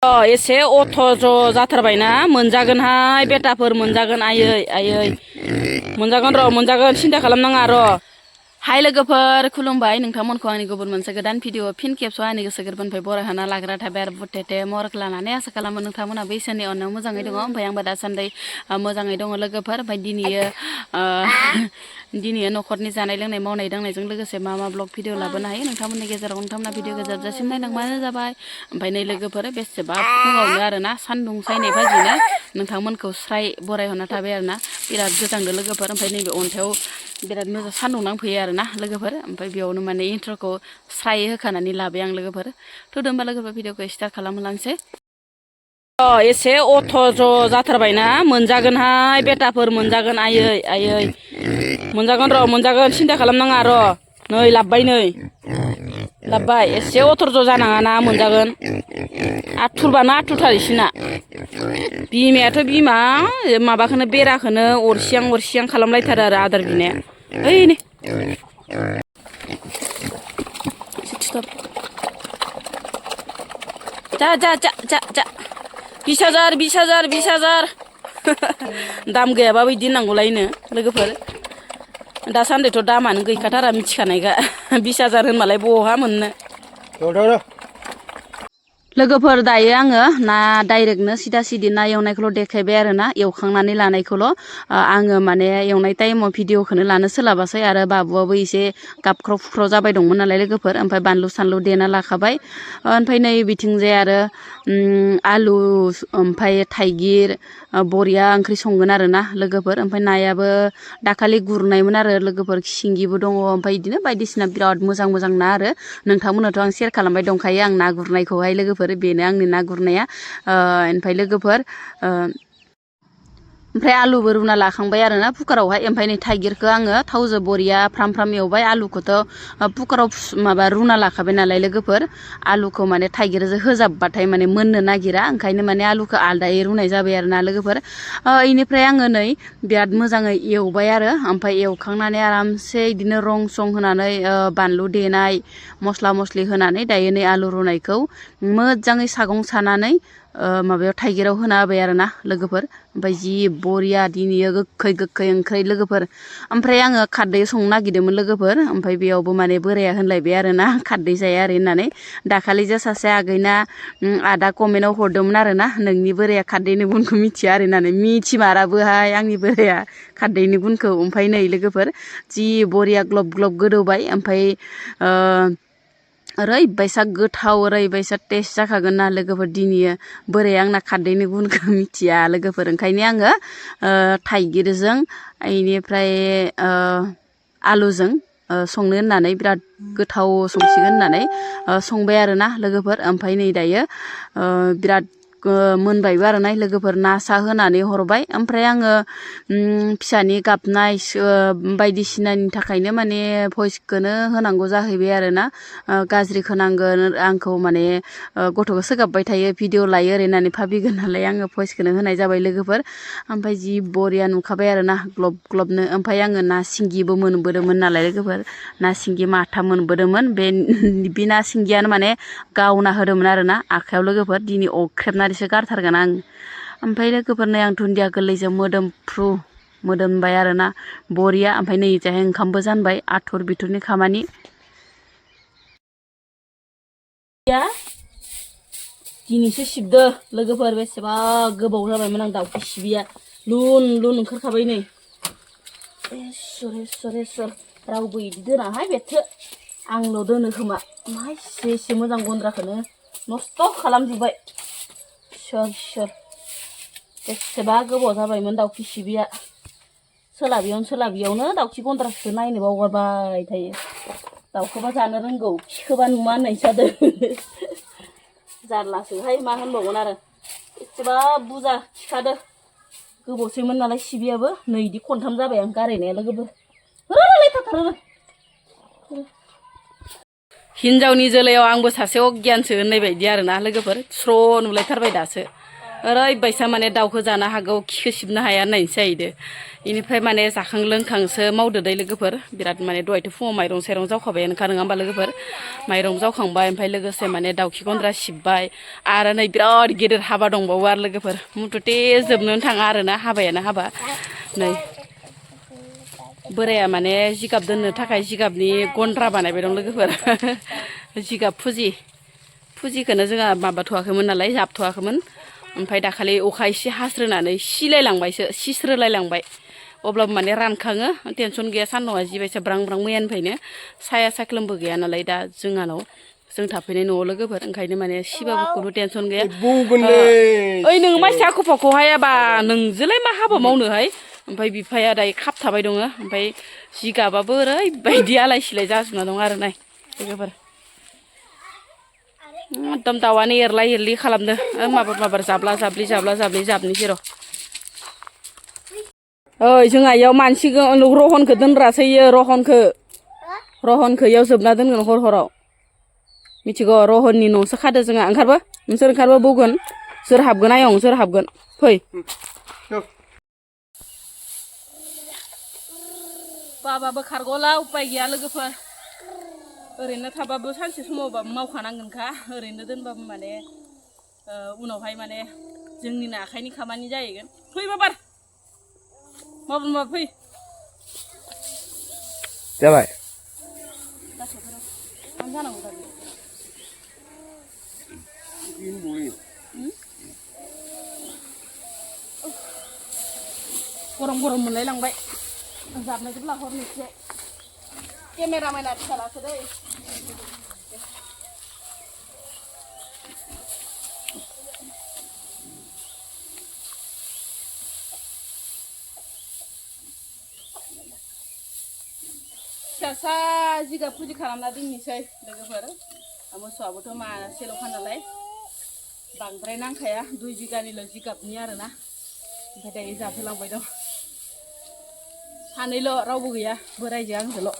एसे अथ' ज' जाथारबायना मोनजागोनहाय बेटाफोर मोनजागोन आयै आयै मोनजागोन र' मोनजागोन सिन्था खालामनाङा र' हाय लोगोफोर खुलुमबाय नोंथांमोनखौ आंनि गुबुन मोनसे गोदान भिडिअ फिन खेबस' आंनि गोसो गोरबोनिफ्राय बरायहाना लाग्रा थाबाय आरो बुटेटे मरक लानानै आसा खालामो नोंथांमोना बैसोरनि अननायाव मोजाङै दङ ओमफ्राय आंबो दासान्दि मोजाङै दङ लोगोफोर ओमफ्राय दिनै न'खरनि जानाय लोंनाय मावनाय दांनायजों लोगोसे मा ब्लग भिडिअ लाबोनो हायो नोंथांमोननि गेजेराव नोंथांमोना भिडिअखौ जोबजासिम नायलांबानो जाबाय ओमफ्राय नै लोगोफोर बेसेबा फुङावनो आरोना सान्दुं सायनाय बाजिनो नोंथांमोनखौ स्राय बरायहरना थाबाय आरोना बिराद गोजांदों लोगोफोर ओमफ्राय नैबे अन्थायाव बिराद मोजां सान्दुं नांफैयो आरोना लोगोफोर ओमफ्राय बेयावनो माने इन्ट्र'खौ स्राय होखानानै लाबाय आं लोगोफोर थ'दो होमबा लोगोफोर भिडिअखौ स्टार्ट खालामलांसै एसे अथ' ज' जाथारबायना मोनजागोनहाय बेटाफोर मोनजागोन आयै आयै मोनजागोन र' मोनजागोन सिन्था खालामनाङा र' नै लाबबाय नै लाबबाय एसे अथर ज' जानाङाना मोनजागोन आथुरबानो आथुरथार इसिना बिमायाथ' बिमा माबाखौनो बेराखौनो अरसियां खालामलायथारो आरो आदार बिनाया ओइ नै जा 20,000 दाम गैयाबाबो बिदि होननांगौलायनो लोगोफोर दासान्दिथ' दामानो गैखाथारा मिथिखानायगा 20,000 होनबालाय बहा मोननो लोगोफोर दायो आङो ना डाइरेक्टनो सिदा सिदि ना एवनायखौल' देखायबाय आरोना एवखांनानै लानायखौल' आङो माने एवनाय टाइमाव भिडिअखौनो लानो सोलाबासै आरो बाबुआबो एसे गाबख्राव फुख्राव जाबाय दंमोन नालाय लोगोफोर ओमफ्राय बानलु सानलु देना लाखाबाय ओमफ्राय नै बिथिंजाय आरो आलु ओमफ्राय थाइगिर बरिया ओंख्रि संगोन आरोना लोगोफोर ओमफ्राय नायाबो दाखालि गुरनायमोन आरो लोगोफोर सिंगिबो दङ ओमफ्राय बिदिनो बायदिसिना बिराद मोजां ना आरो नोंथांमोननोथ' आं सेयार खालामबाय दंखायो आं ना गुरनायखौहाय लोगोफोर बेनो आंनि ना गुरनाया ओमफ्राय लोगोफोर ओमफ्राय आलुबो रुना लाखांबाय आरोना कुकारावहाय ओमफ्राय नै थाइगिरखौ आङो थावजों बरिया फ्राम एवबाय आलुखौथ' कुकाराव माबा रुना लाखाबाय नालाय लोगोफोर आलुखौ माने थाइगिरजों होजाबबाथाय माने मोननो नागिरा ओंखायनो माने आलुखौ आलदायै रुनाय जाबाय आरोना लोगोफोर इनिफ्राय आङो नै बिराद मोजाङै एवबाय आरो ओमफ्राय एवखांनानै आरामसे बिदिनो रं सं होनानै बानलु देनाय मस्ला मस्लि होनानै दायो नै आलु रुनायखौ मोजाङै सागं सानानै माबायाव थाइगिराव होना होबाय आरोना लोगोफोर ओमफ्राय जि बरिया दिनैयो गोखै ओंख्रै लोगोफोर ओमफ्राय आङो खारदै संनो नागिरदोंमोन लोगोफोर ओमफ्राय बेयावबो माने बोराया होनलायबाय आरोना खारदै जाया ओरै होननानै दाखालि जे सासे आगैना आदा कमेन्टआव हरदोंमोन आरोना नोंनि बोराया खारदैनि गुनखौ मिथिया आरो होननानै मिथिमाराबोहाय आंनि बोराया खारदैनि गुनखौ ओमफ्राय नै लोगोफोर जि बरिया ग्लब ग्लब गोदौबाय ओमफ्राय ओरैबायसा गोथाव ओरैबायसा टेस्ट जाखागोन ना लोगोफोर दिनैयो बोराया आंना खारदैनि गुनखौ मिथिया लोगोफोर ओंखायनो आङो थाइगिरजों इनिफ्राय आलुजों संनो होननानै बिराद गोथाव संसिगोन होननानै संबाय आरोना लोगोफोर ओमफ्राय नै दायो बिराद मोनबायबो आरोना लोगोफोर ना सा होनानै हरबाय ओमफ्राय आङो फिसानि गाबनाय बायदिसिनानि थाखायनो माने भइसखौनो होनांगौ जाहैबाय आरोना गाज्रि खोनांगोन आंखौ माने गथ'खौ सोगाबबाय थायो भिडिअ लायो ओरै होननानै भाबिगोन नालाय आङो भइसखौनो होनाय जाबाय लोगोफोर ओमफ्राय जि बरिया नुखाबाय आरोना ग्लब ग्लबनो ओमफ्राय आङो ना सिंगिबो मोनबोदोंमोन नालाय लोगोफोर ना सिंगि माथा मोनबोदोंमोन बे ना सिंगियानो माने गावना होदोंमोन आरोना आखायाव लोगोफोर दिनै अख्रेबनानैसो गारथारगोन आं ओमफ्राय लोगोफोर नै आं दुन्दिया गोरलैजों मोदोमफ्रु मोदोमबाय आरोना बरिया ओमफ्राय नै जाहाय ओंखामबो जानबाय आथुर बिथुरनि खामानि दिनैसो सिबदो लोगोफोर बेसेबा गोबाव जाबायमोन आं दाउखौ सिबिया लुन ओंखारखाबाय नै इसर रावबो इदि दोनाहाय बेथो आंल' दोनो खोमा मा एसे मोजां गन्द्राखौनो नस्थ' खालामजोब्बाय सोर बेसेबा गोबाव जाबायमोन दाउखि सिबिया सोलाबियावनो दाउखि गन्द्राखौ नायनो बावगारबाय थायो दाउखौबा जानो रोंगौ खिखोबा नुमा होननायसो जादों जारलासोहाय मा होनबावगोन आरो एसेबा बुरजा खिखादो गोबावसैमोन नालाय सिबियाबो नै इदि खनथाम जाबाय आं गारहैनाया लोगोफोर हिनजावनि जोलैयाव आंबो सासे अगियानसो होननाय बायदि आरोना लोगोफोर स्र' नुलायथारबाय दासो ओरैबायसा माने दाउखौ जानो हागौ खिखौ सिबनो हाया होननायसो जाहैदो इनिफ्राय माने जाखां लोंखांसो मावदो दै लोगोफोर बिराद माने दहायथ' फुङाव माइरं साइरं जावखाबायानोखा नङा होमबा लोगोफोर माइरं जावखांबाय ओमफ्राय लोगोसे माने दाउखि गन्द्रा सिबबाय आरो नै बिराद गेदेर हाबा दंबावो आरो लोगोफोर मुथुथे जोबनोनो थाङा आरोना हाबायानो हाबा नै बोराया माने जिगाब दोननो थाखाय जिगाबनि गन्द्रा बानायबाय दं लोगोफोर जिगाब फुजिखौनो जोंहा माबाथ'वाखैमोन नालाय जाबथ'वाखैमोन ओमफ्राय दाखालि अखा एसे हास्रोनानै सिस्रोलायलांबाय अब्लाबो माने रानखाङो टेनसन गैया सान्दुंआ जिबायसा ब्रां ब्रां मैयानिफ्रायनो साया साख्लोमबो गैया नालाय दा जोंहानाव जों थाफैनाय न'आव लोगोफोर ओंखायनो माने सिबाबो खुनु टेनसन गैया ओइ नोङो मानसिया आखुफाखौ हायाबा नोंजोंलाय मा हाबा मावनोहाय ओमफ्राय बिफाया दायो खाबथाबाय दङ ओमफ्राय जिगाबाबो ओरैबायदि आलाय सिलाय जाजोबना दं आरो नाय लोगोफोर एकदम दाउआनो एरला एरलि खालामदो माबार जाब्ला जाब्लि जाबनोसै र' ओइ जोंहा इयाव मानसि रहनखौ दोनग्रासै इयो रहनखौ इयाव जोबना दोनगोन हराव मिथिगौ रहननि न'सो खादो जोंहा नोंसोर ओंखारबा बौगोन सोर हाबगोन आयं सोर हाबगोन फै बाबाबो खारग'ला उपाय गैया लोगोफोर ओरैनो थाबाबो सानसे समावबाबो मावखानांगोनखा ओरैनो दोनबाबो माने उनावहाय माने जोंनिनो आखाइनि खामानि जाहैगोन फै बाबार फै जाबाय जानांगौ दा गरम मोनलाय लांबाय जाबनायखौ लाहरनोसै केमेरामेना फिसालासो दै फिसा जिगाब फुजि खालामना दोननोसै लोगोफोर मोसौआबोथ' मासेल'खा नालाय बांद्राय नांखाया 2 बिगानिल' जिगाबनि आरोना ओमफ्राय दायो जाफैलांबाय दं सानैल' रावबो गैया बोरायजों आंजोल'